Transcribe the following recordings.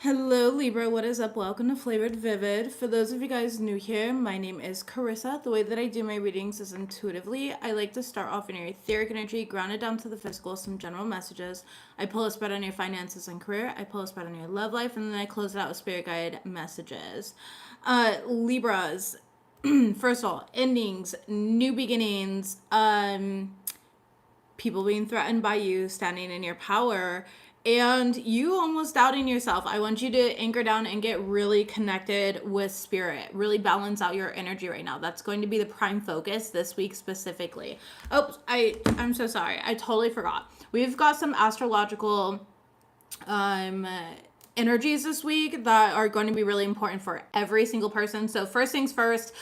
Hello Libra, what is up? Welcome to Flavored Vivid. For those of you guys new here, my name is Carissa. The way that I do my readings is intuitively. I like to start off in your etheric energy, ground it down to the physical, some general messages. I pull a spread on your finances and career. I pull a spread on your love life, and then I close it out with spirit guide messages. Libras, first of all, endings, new beginnings, people being threatened by you, standing in your power, and you almost doubting yourself. I want you to anchor down and get really connected with spirit. Really balance out your energy right now. That's going to be the prime focus this week specifically. Oh, I'm so sorry. I totally forgot. We've got some astrological um energies this week that are going to be really important for every single person. So first things first,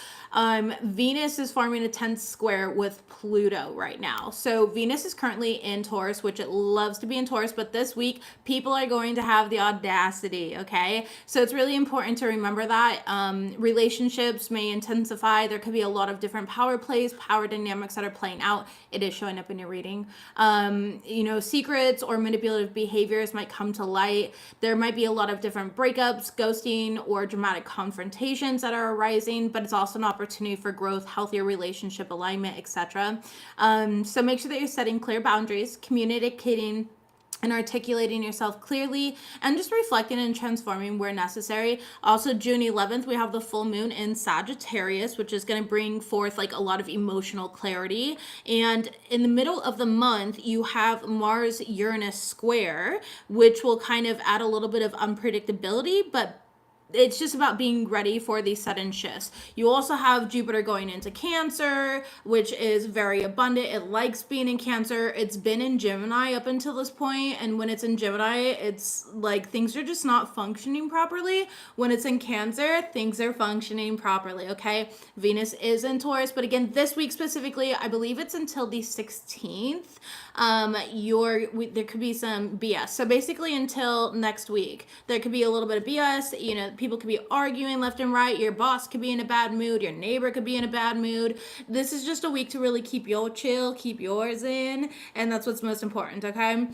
Venus is forming a 10th square with Pluto right now. So Venus is currently in Taurus, which it loves to be in Taurus, but this week people are going to have the audacity, okay? So it's really important to remember that relationships may intensify. There could be a lot of different power plays, power dynamics that are playing out. It is showing up in your reading. Secrets or manipulative behaviors might come to light. There might be a lot of different breakups, ghosting, or dramatic confrontations that are arising, but it's also an opportunity for growth, healthier relationship alignment, etc. So make sure that you're setting clear boundaries, communicating and articulating yourself clearly, and just reflecting and transforming where necessary. Also, June 11th, we have the full moon in Sagittarius, which is going to bring forth like a lot of emotional clarity. And in the middle of the month, you have Mars Uranus square, which will kind of add a little bit of unpredictability, but it's just about being ready for these sudden shifts. You also have Jupiter going into Cancer, which is very abundant. It likes being in Cancer. It's been in Gemini up until this point, and when it's in Gemini, it's like things are just not functioning properly. When it's in Cancer, things are functioning properly, okay? Venus is in Taurus, but again, this week specifically, I believe it's until the 16th. There could be some BS. So basically until next week, there could be a little bit of BS. People could be arguing left and right. Your boss could be in a bad mood. Your neighbor could be in a bad mood. This is just a week to really keep your chill, keep yours in, and that's what's most important, okay?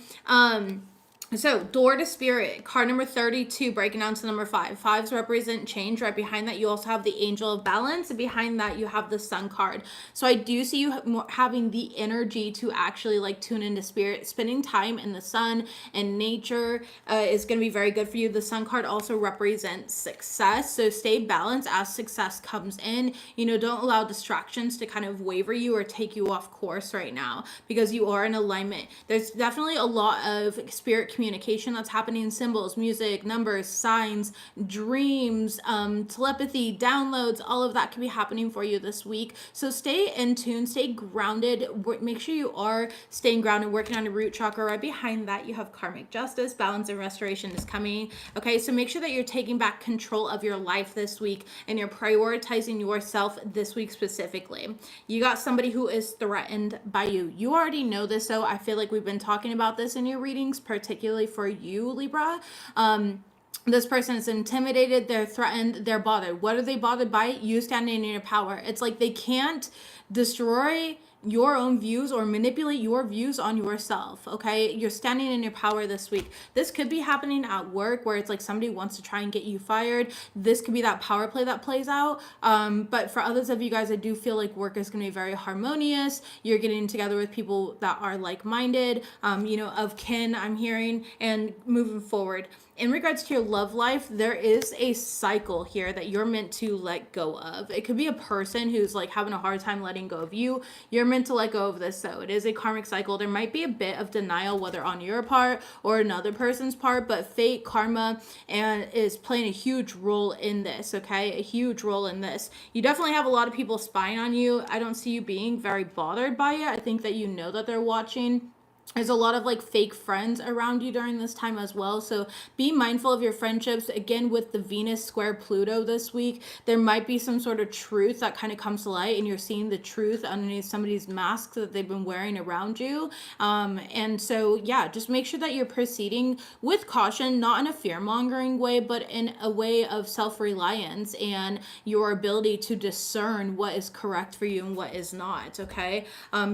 So, door to spirit, card number 32, breaking down to number 5. Fives represent change. Right behind that, you also have the angel of balance. And behind that, you have the sun card. So, I do see you having the energy to actually like tune into spirit. Spending time in the sun and nature is going to be very good for you. The sun card also represents success. So, stay balanced as success comes in. Don't allow distractions to kind of waver you or take you off course right now because you are in alignment. There's definitely a lot of spirit communication that's happening in symbols, music, numbers, signs, dreams, telepathy, downloads. All of that can be happening for you this week. So stay in tune, stay grounded. Make sure you are staying grounded, working on your root chakra. Right behind that, you have karmic justice, balance, and restoration is coming. Okay, so make sure that you're taking back control of your life this week and you're prioritizing yourself this week specifically. You got somebody who is threatened by you. You already know this, so I feel like we've been talking about this in your readings, particularly for you, Libra. This person is intimidated, they're threatened, they're bothered. What are they bothered by? You standing in your power. It's like they can't destroy your own views or manipulate your views on yourself, okay? You're standing in your power this week. This could be happening at work where it's like somebody wants to try and get you fired. This could be that power play that plays out. But for others of you guys, I do feel like work is going to be very harmonious. You're getting together with people that are like-minded, of kin, I'm hearing, and moving forward. In regards to your love life, there is a cycle here that you're meant to let go of. It could be a person who's like having a hard time letting go of you. You're meant to let go of this, though. It is a karmic cycle. There might be a bit of denial, whether on your part or another person's part, but fate, karma, and is playing a huge role in this, okay? A huge role in this. You definitely have a lot of people spying on you. I don't see you being very bothered by it. I think that you know that they're watching. There's a lot of like fake friends around you during this time as well. So be mindful of your friendships. Again, with the Venus square Pluto this week, there might be some sort of truth that kind of comes to light and you're seeing the truth underneath somebody's mask that they've been wearing around you. And so, yeah, just make sure that you're proceeding with caution, not in a fear-mongering way, but in a way of self-reliance and your ability to discern what is correct for you and what is not, okay?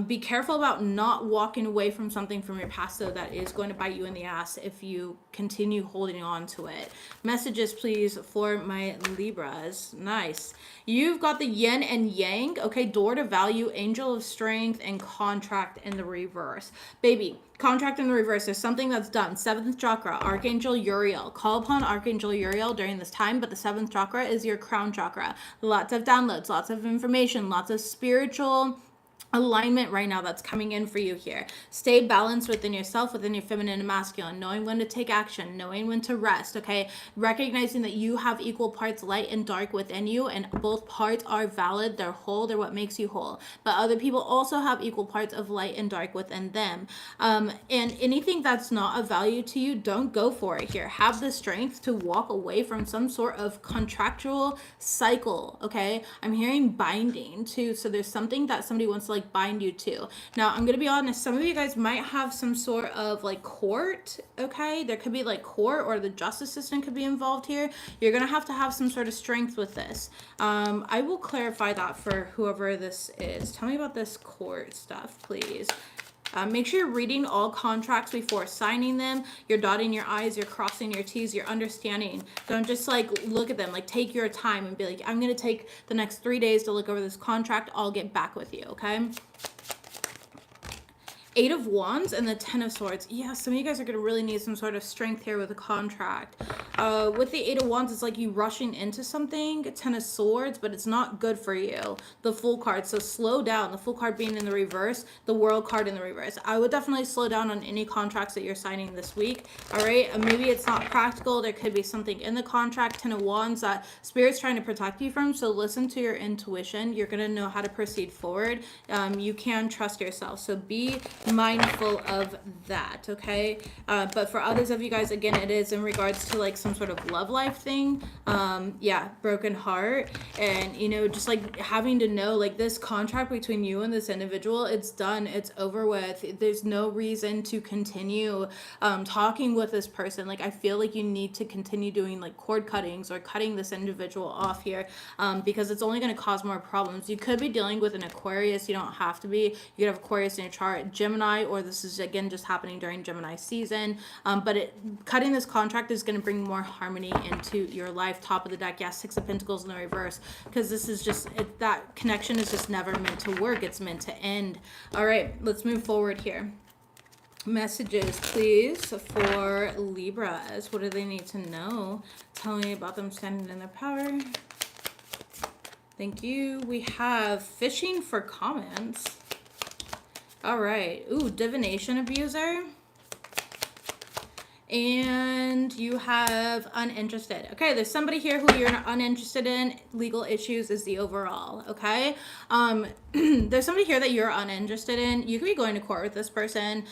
Be careful about not walking away from something something from your past, though, that is going to bite you in the ass if you continue holding on to it. Messages, please, for my Libras. Nice. You've got the yin and yang. Okay, door to value, angel of strength, and contract in the reverse. Baby, contract in the reverse. There's something that's done. 7th chakra, Archangel Uriel. Call upon Archangel Uriel during this time, but the 7th chakra is your crown chakra. Lots of downloads, lots of information, lots of spiritual alignment right now that's coming in for you here. Stay balanced within yourself, within your feminine and masculine, knowing when to take action, knowing when to rest, okay? Recognizing that you have equal parts light and dark within you, and both parts are valid, they're whole, they're what makes you whole. But other people also have equal parts of light and dark within them. And anything that's not of value to you, don't go for it here. Have the strength to walk away from some sort of contractual cycle, okay? I'm hearing binding too, so there's something that somebody wants to like bind you to. Now, I'm gonna be honest, some of you guys might have some sort of like court, okay? There could be like court, or the justice system could be involved here. You're gonna have to have some sort of strength with this. I will clarify that for whoever this is. Tell me about this court stuff, please. Make sure you're reading all contracts before signing them. You're dotting your I's, you're crossing your T's, you're understanding. Don't just like look at them, like take your time and be like, I'm going to take the next 3 days to look over this contract. I'll get back with you, okay? 8 of Wands and the 10 of Swords. Yeah, some of you guys are going to really need some sort of strength here with a contract. With the 8 of Wands, it's like you rushing into something. 10 of Swords, but it's not good for you. The Fool card. So slow down. The Fool card being in the reverse. The World card in the reverse. I would definitely slow down on any contracts that you're signing this week. All right? Maybe it's not practical. There could be something in the contract. 10 of Wands that Spirit's trying to protect you from. So listen to your intuition. You're going to know how to proceed forward. You can trust yourself. So be mindful of that, okay? But for others of you guys, again, it is in regards to like some sort of love life thing. Yeah, broken heart, and you know, just like having to know like this contract between you and this individual, it's done, it's over with. There's no reason to continue talking with this person. Like I feel like you need to continue doing like cord cuttings or cutting this individual off here, because it's only going to cause more problems. You could be dealing with an Aquarius. You don't have to be. You could have Aquarius in your chart, Gemini, or this is again just happening during Gemini season. But cutting this contract is going to bring more harmony into your life. Top of the deck, yeah, 6 of Pentacles in the reverse, because this is just that connection is just never meant to work. It's meant to end. All right, let's move forward here. Messages, please, for Libras. What do they need to know? Tell me about them standing in their power. Thank you. We have fishing for comments. All right. Ooh, divination abuser. And you have uninterested. Okay, there's somebody here who you're uninterested in. Legal issues is the overall, okay? There's somebody here that you're uninterested in. You could be going to court with this person.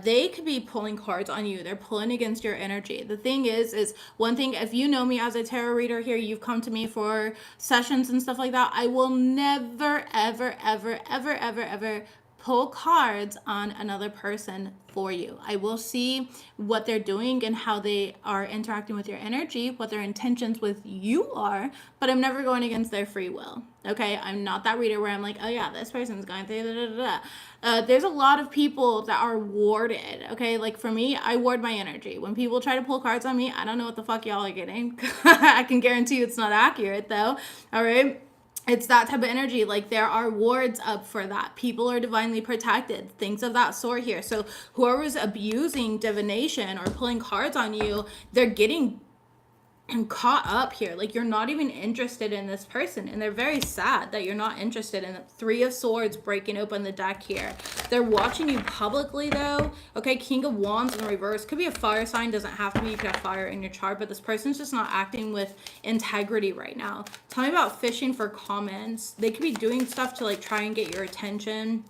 They could be pulling cards on you. They're pulling against your energy. The thing is one thing, if you know me as a tarot reader here, you've come to me for sessions and stuff like that, I will never, ever, ever, ever, ever, ever pull cards on another person for you. I will see what they're doing and how they are interacting with your energy, what their intentions with you are, but I'm never going against their free will. Okay, I'm not that reader where I'm like, oh yeah, this person's going through da, da, da, da. There's a lot of people that are warded. Okay, like for me, I ward my energy. When people try to pull cards on me, I don't know what the fuck y'all are getting. I can guarantee you it's not accurate though. All right. It's that type of energy. Like there are wards up for that. People are divinely protected. Things of that sort here. So whoever's abusing divination or pulling cards on you, they're getting caught up here. Like you're not even interested in this person, and they're very sad that you're not interested in it. 3 of Swords breaking open the deck here. They're watching you publicly though. Okay, King of Wands in the reverse. Could be a fire sign, doesn't have to be. You could have fire in your chart, but this person's just not acting with integrity right now. Tell me about fishing for comments. They could be doing stuff to like try and get your attention.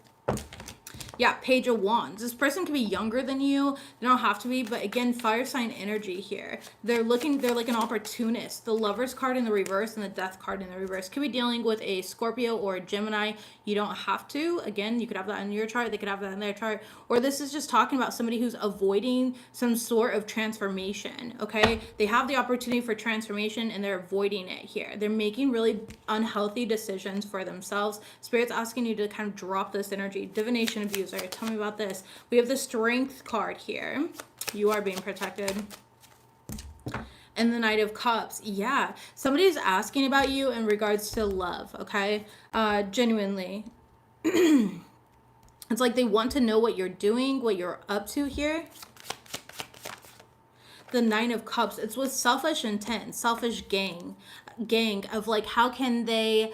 Yeah, Page of Wands. This person could be younger than you. They don't have to be, but again, fire sign energy here. They're like an opportunist. The Lovers card in the reverse and the Death card in the reverse. Could be dealing with a Scorpio or a Gemini. You don't have to. Again, you could have that in your chart. They could have that in their chart. Or this is just talking about somebody who's avoiding some sort of transformation, okay? They have the opportunity for transformation and they're avoiding it here. They're making really unhealthy decisions for themselves. Spirit's asking you to kind of drop this energy. Divination abuser. user. Tell me about this. We have the Strength card here. You are being protected. And the Knight of Cups. Yeah. Somebody's asking about you in regards to love, okay? Genuinely. It's like they want to know what you're doing, what you're up to here. The Nine of Cups, it's with selfish intent, selfish gang of like, how can they,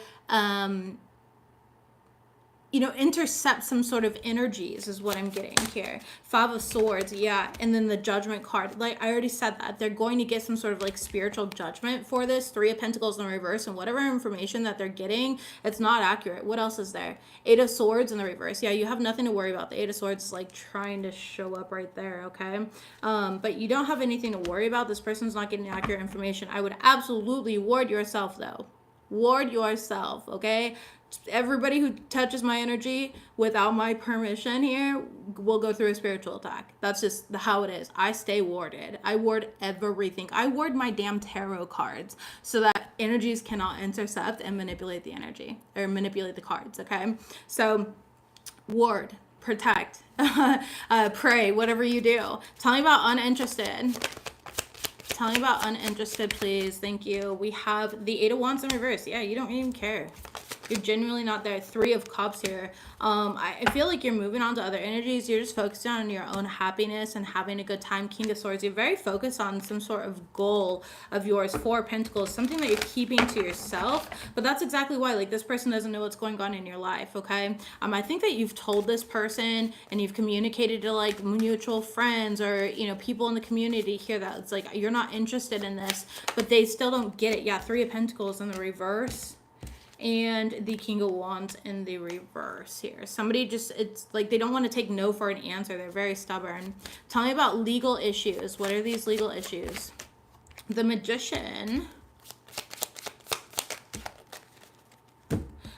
you know, intercept some sort of energies is what I'm getting here. Five of Swords, yeah. And then the Judgment card. Like I already said that. They're going to get some sort of like spiritual judgment for this. Three of Pentacles in the reverse, and whatever information that they're getting, it's not accurate. What else is there? Eight of Swords in the reverse. Yeah, you have nothing to worry about. The Eight of Swords is like trying to show up right there, okay? But you don't have anything to worry about. This person's not getting accurate information. I would absolutely ward yourself though. Ward yourself, okay? Everybody who touches my energy without my permission here will go through a spiritual attack. That's just how it is. I stay warded. I ward everything. I ward my damn tarot cards so that energies cannot intercept and manipulate the energy or manipulate the cards, okay? So ward, protect, pray, whatever you do. Tell me about uninterested. Tell me about uninterested, please. Thank you. We have the Eight of Wands in reverse. Yeah, you don't even care. You're genuinely not there. Three of Cups here. I feel like you're moving on to other energies. You're just focusing on your own happiness and having a good time. King of Swords. You're very focused on some sort of goal of yours. Four of Pentacles. Something that you're keeping to yourself. But that's exactly why. Like, this person doesn't know what's going on in your life, okay? I think that you've told this person and you've communicated to, like, mutual friends or, you know, people in the community here that it's like, you're not interested in this. But they still don't get it. Yeah, Three of Pentacles in the reverse. And the King of Wands in the reverse here. Somebody just, it's like they don't want to take no for an answer. They're very stubborn. Tell me about legal issues. What are these legal issues? The Magician.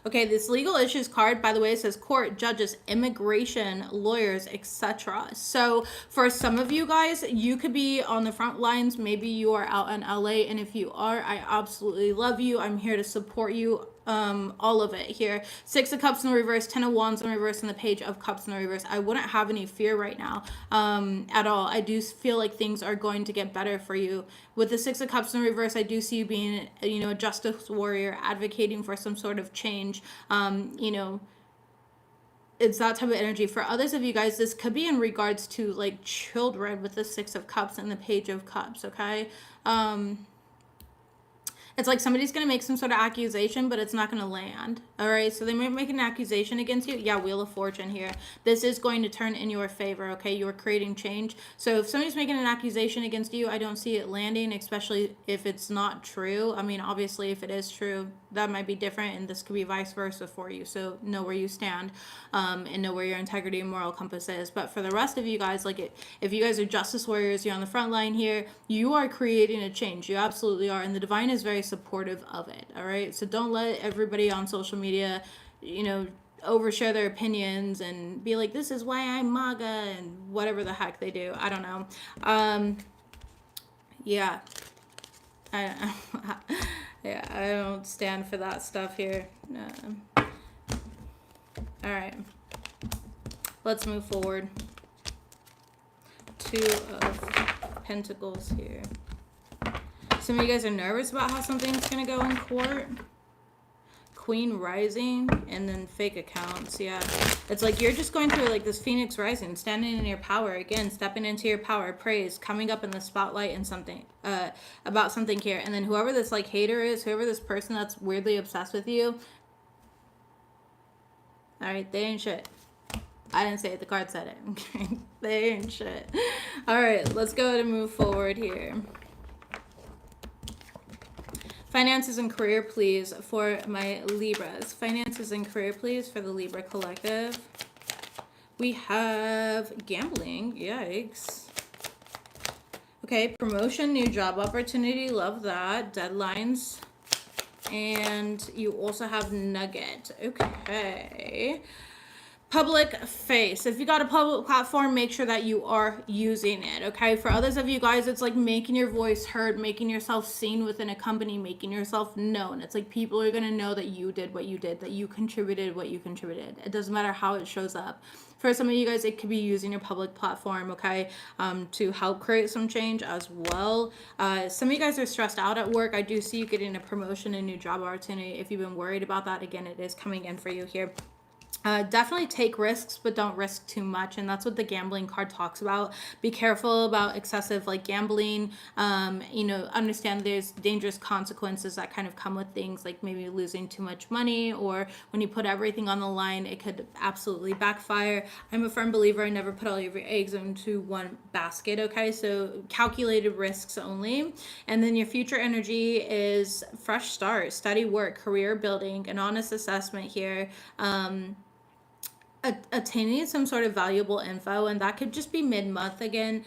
Okay, this legal issues card, by the way, says court, judges, immigration, lawyers, etc. So for some of you guys, you could be on the front lines. Maybe you are out in LA, and if you are, I absolutely love you. I'm here to support you. All of it here. Six of Cups in the reverse, Ten of Wands in the reverse, and the Page of Cups in the reverse. I wouldn't have any fear right now at all. I do feel like things are going to get better for you. With the Six of Cups in the reverse, I do see you being, you know, a justice warrior, advocating for some sort of change. You know, it's that type of energy. For others of you guys, this could be in regards to like children with the Six of Cups and the Page of Cups, okay? It's like somebody's going to make some sort of accusation, but it's not going to land. All right. So they might make an accusation against you. Yeah. Wheel of Fortune here. This is going to turn in your favor. Okay. You're creating change. So if somebody's making an accusation against you, I don't see it landing, especially if it's not true. I mean, obviously if it is true, that might be different. And this could be vice versa for you. So know where you stand, and know where your integrity and moral compass is. But for the rest of you guys, like if you guys are justice warriors, you're on the front line here, you are creating a change. You absolutely are. And the divine is very supportive of it. All right. So don't let everybody on social media, you know, overshare their opinions and be like, this is why I'm MAGA and whatever the heck they do. I don't know. Yeah. Yeah, I don't stand for that stuff here. All right. Let's move forward. Two of Pentacles here. Some of you guys are nervous about how something's going to go in court. Queen Rising and then fake accounts. Yeah. It's like you're just going through like this Phoenix Rising, standing in your power. Again, stepping into your power. Praise. Coming up in the spotlight and something. About something here. And then whoever this like hater is, whoever this person that's weirdly obsessed with you. Alright, they ain't shit. I didn't say it. The card said it. Okay. They ain't shit. Alright, let's go ahead and move forward here. Finances and career, please, for my Libras. Finances and career, please, for the Libra collective. We have gambling. Yikes. Okay, promotion, new job opportunity. Love that. Deadlines. And you also have nugget. Okay. Public face. If you got a public platform, make sure that you are using it, okay? For others of you guys, it's like making your voice heard, making yourself seen within a company, making yourself known. It's like people are going to know that you did what you did, that you contributed what you contributed. It doesn't matter how it shows up. For some of you guys, it could be using your public platform, okay, to help create some change as well. Some of you guys are stressed out at work. I do see you getting a promotion, a new job opportunity. If you've been worried about that, again, it is coming in for you here. Definitely take risks, but don't risk too much, and that's what the gambling card talks about. Be careful about excessive like gambling. Understand there's dangerous consequences that kind of come with things like maybe losing too much money, or when you put everything on the line, it could absolutely backfire. I'm a firm believer I never put all of your eggs into one basket, okay? So calculated risks only. And then your future energy is fresh start, study, work, career building, an honest assessment here. Attaining some sort of valuable info, and that could just be mid-month again,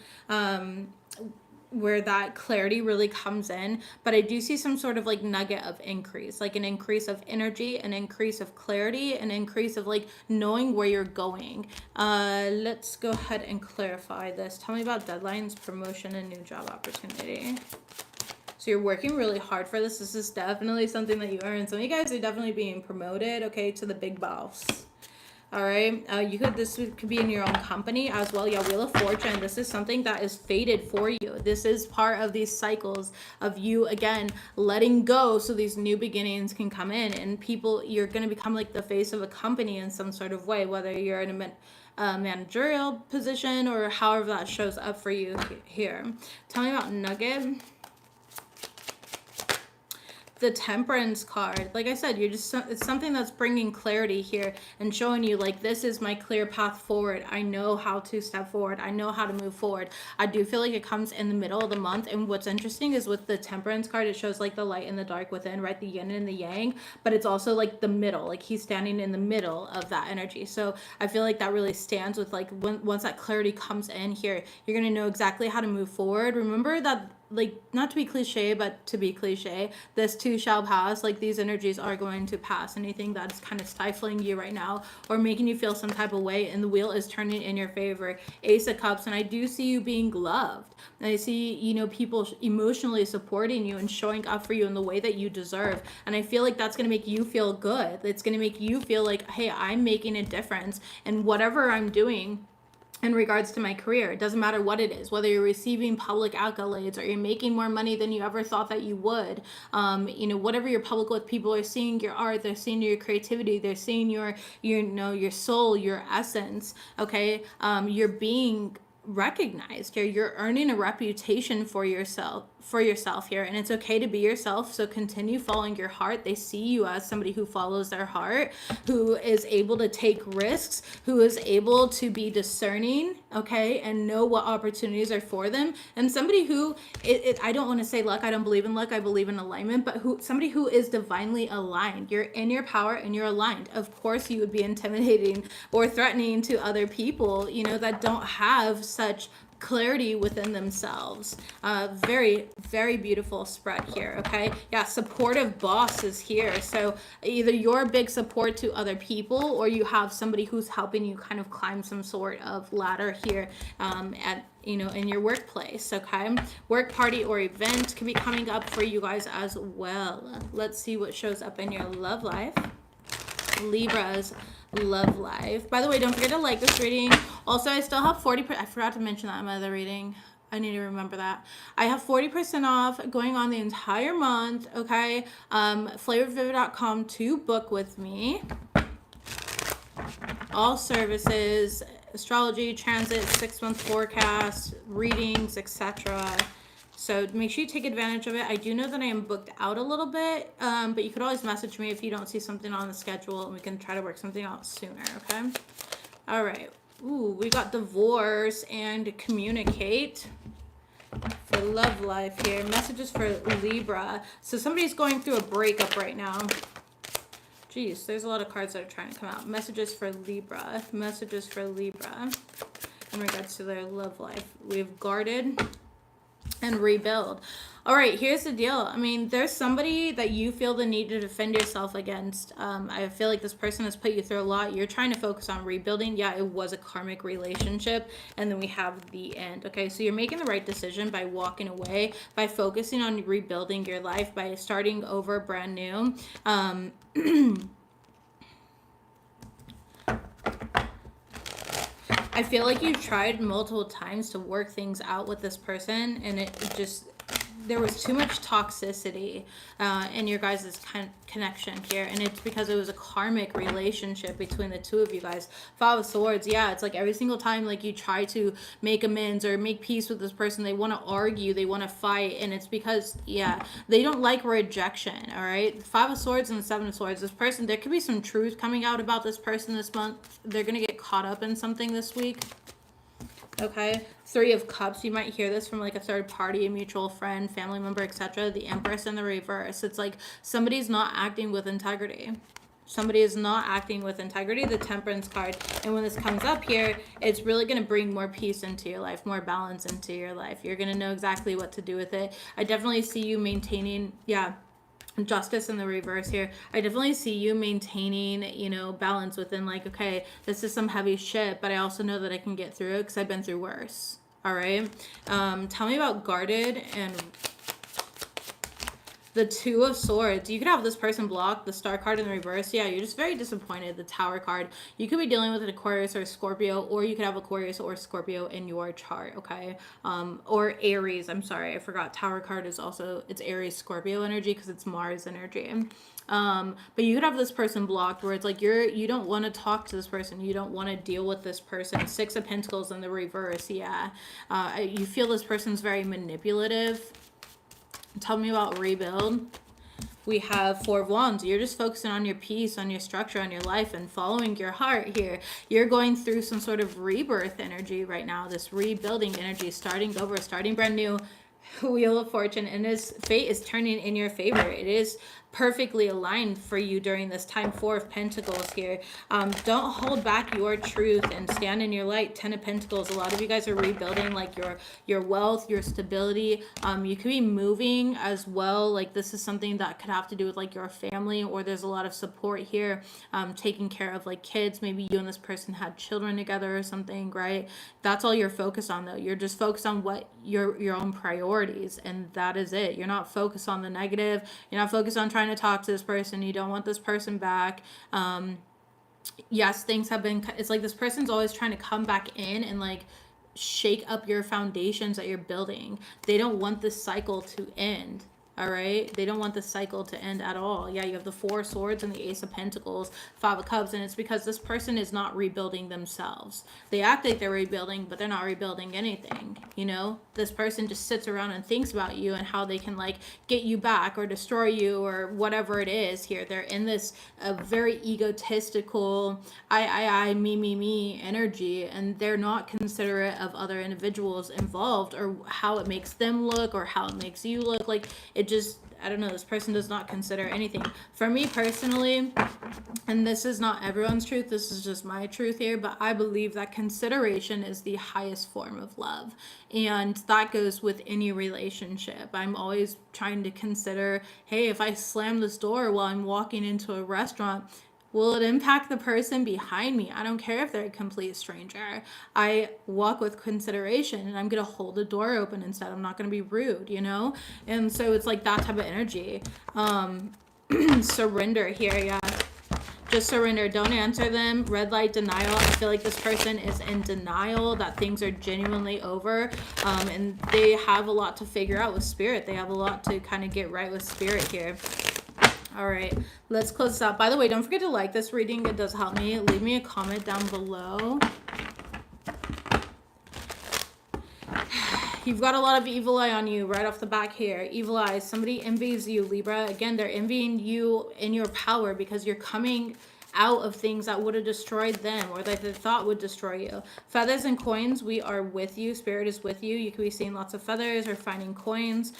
where that clarity really comes in. But I do see some sort of like nugget of increase, like an increase of energy, an increase of clarity, an increase of like knowing where you're going. Let's go ahead and clarify this. Tell me about deadlines, promotion, and new job opportunity. So you're working really hard for this. This is definitely something that you earn. Some of you guys are definitely being promoted, okay, to the big boss. All right, this could be in your own company as well. Yeah, Wheel of Fortune. This is something that is fated for you. This is part of these cycles of you, again, letting go so these new beginnings can come in. And you're going to become like the face of a company in some sort of way, whether you're in a managerial position or however that shows up for you here. Tell me about Nugget. The Temperance card. Like I said, it's something that's bringing clarity here and showing you like, this is my clear path forward. I know how to step forward. I know how to move forward. I do feel like it comes in the middle of the month. And what's interesting is with the Temperance card, it shows like the light and the dark within, right? The yin and the yang, but it's also like the middle, like he's standing in the middle of that energy. So I feel like that really stands with like once that clarity comes in here, you're going to know exactly how to move forward. Remember that, like, not to be cliche, but to be cliche, this too shall pass. Like, these energies are going to pass. Anything that's kind of stifling you right now or making you feel some type of way, and the wheel is turning in your favor. Ace of Cups, and I do see you being loved. And I see, people emotionally supporting you and showing up for you in the way that you deserve. And I feel like that's going to make you feel good. It's going to make you feel like, hey, I'm making a difference, and whatever I'm doing in regards to my career, it doesn't matter what it is, whether you're receiving public accolades or you're making more money than you ever thought that you would, whatever you're public with, people are seeing your art, they're seeing your creativity, they're seeing your soul, your essence, okay? You're being recognized here. You're earning a reputation for yourself here, and it's okay to be yourself. So continue following your heart. They see you as somebody who follows their heart, who is able to take risks, who is able to be discerning, okay, and know what opportunities are for them, and somebody who I don't want to say luck, I don't believe in luck, I believe in alignment, but somebody who is divinely aligned. You're in your power and you're aligned. Of course you would be intimidating or threatening to other people that don't have such clarity within themselves. Very, very beautiful spread here, okay? Yeah, supportive boss is here. So either you're a big support to other people, or you have somebody who's helping you kind of climb some sort of ladder here in your workplace, okay? Work, party, or event could be coming up for you guys as well. Let's see what shows up in your love life. Libra's love life. By the way, don't forget to like this reading. Also, I still have 40%. I forgot to mention that in my other reading. I need to remember that. I have 40% off going on the entire month, okay? FlavoredVivid.com to book with me. All services, astrology, transit, 6-month forecast, readings, etc. So make sure you take advantage of it. I do know that I am booked out a little bit, but you could always message me if you don't see something on the schedule, and we can try to work something out sooner, okay? All right. Ooh, we got divorce and communicate for love life here. Messages for Libra. So somebody's going through a breakup right now. Jeez, there's a lot of cards that are trying to come out. Messages for Libra. Messages for Libra in regards to their love life. We have guarded. and rebuild. All right, here's the deal. I mean, there's somebody that you feel the need to defend yourself against. I feel like this person has put you through a lot. You're trying to focus on rebuilding. Yeah, it was a karmic relationship. And then we have the end. Okay, so you're making the right decision by walking away, by focusing on rebuilding your life, by starting over brand new. I feel like you've tried multiple times to work things out with this person, and it just, there was too much toxicity in your guys' connection here, and it's because it was a karmic relationship between the two of you guys. Five of Swords, yeah, it's like every single time like you try to make amends or make peace with this person, they want to argue, they want to fight, and it's because, yeah, they don't like rejection. All right, Five of Swords and the Seven of Swords, this person, there could be some truth coming out about this person this month. They're gonna get caught up in something this week. Okay, Three of Cups, you might hear this from like a third party, a mutual friend, family member, etc. The Empress in the reverse, it's like somebody's not acting with integrity. Somebody is not acting with integrity. The Temperance card, and when this comes up here, it's really going to bring more peace into your life, more balance into your life. You're going to know exactly what to do with it. I definitely see you maintaining, yeah, Justice in the reverse here. I definitely see you maintaining, you know, balance within like, okay, this is some heavy shit, but I also know that I can get through it because I've been through worse. All right. Tell me about guarded and the Two of Swords. You could have this person blocked. The Star card in the reverse. Yeah, you're just very disappointed. The Tower card. You could be dealing with an Aquarius or Scorpio, or you could have Aquarius or Scorpio in your chart, okay? Or Aries. I'm sorry, I forgot. Tower card is also, it's Aries Scorpio energy because it's Mars energy. But you could have this person blocked where it's like you don't want to talk to this person. You don't want to deal with this person. Six of Pentacles in the reverse. Yeah. You feel this person's very manipulative. Tell me about rebuild. We have Four of Wands. You're just focusing on your peace, on your structure, on your life, and following your heart here. You're going through some sort of rebirth energy right now. This rebuilding energy, starting over, starting brand new. Wheel of Fortune, and this fate is turning in your favor. It is perfectly aligned for you during this time. Four of Pentacles here. Don't hold back your truth and stand in your light. Ten of Pentacles. A lot of you guys are rebuilding like your wealth, your stability. You could be moving as well. Like this is something that could have to do with like your family, or there's a lot of support here, taking care of like kids. Maybe you and this person had children together or something, right? That's all you're focused on though. You're just focused on what your own priorities, and that is it. You're not focused on the negative. You're not focused on trying to talk to this person. You don't want this person back. Yes, things have been, it's like this person's always trying to come back in and like shake up your foundations that you're building. They don't want this cycle to end. All right, they don't want the cycle to end at all. Yeah, you have the Four of Swords and the Ace of Pentacles, Five of Cups, and it's because this person is not rebuilding themselves. They act like they're rebuilding, but they're not rebuilding anything. You know, this person just sits around and thinks about you and how they can like get you back or destroy you or whatever it is here. They're in this very egotistical me energy, and they're not considerate of other individuals involved or how it makes them look or how it makes you look. Like it just, I don't know, this person does not consider anything. For me personally, and this is not everyone's truth, this is just my truth here, but I believe that consideration is the highest form of love, and that goes with any relationship. I'm always trying to consider, hey, if I slam this door while I'm walking into a restaurant, will it impact the person behind me? I don't care if they're a complete stranger. I walk with consideration, and I'm going to hold the door open instead. I'm not going to be rude, you know? And so it's like that type of energy. Surrender here, yeah. Just surrender. Don't answer them. Red light denial. I feel like this person is in denial that things are genuinely over. And they have a lot to figure out with spirit. They have a lot to kind of get right with spirit here. All right, let's close this out. By the way, don't forget to like this reading. It does help me. Leave me a comment down below. You've got a lot of evil eye on you right off the back here. Evil eyes. Somebody envies you, Libra. Again, they're envying you in your power because you're coming out of things that would have destroyed them or that they thought would destroy you. Feathers and coins, we are with you. Spirit is with you. You could be seeing lots of feathers or finding coins.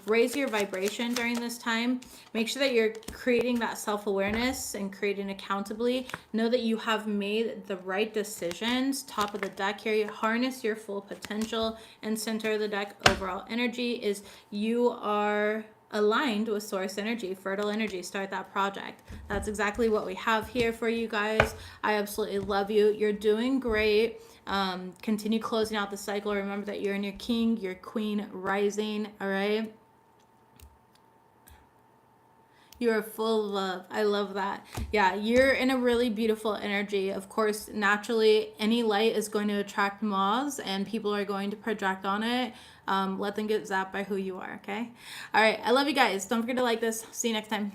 Raise your vibration during this time. Make sure that you're creating that self-awareness and creating accountably. Know that you have made the right decisions. Top of the deck here, you harness your full potential, and center of the deck, overall energy is you are aligned with source energy, fertile energy. Start that project. That's exactly what we have here for you guys. I absolutely love you. You're doing great. Continue closing out the cycle. Remember that you're in your king, your queen rising. All right. You are full of love. I love that. Yeah, you're in a really beautiful energy. Of course, naturally, any light is going to attract moths and people are going to project on it. Let them get zapped by who you are, okay? All right. I love you guys. Don't forget to like this. See you next time.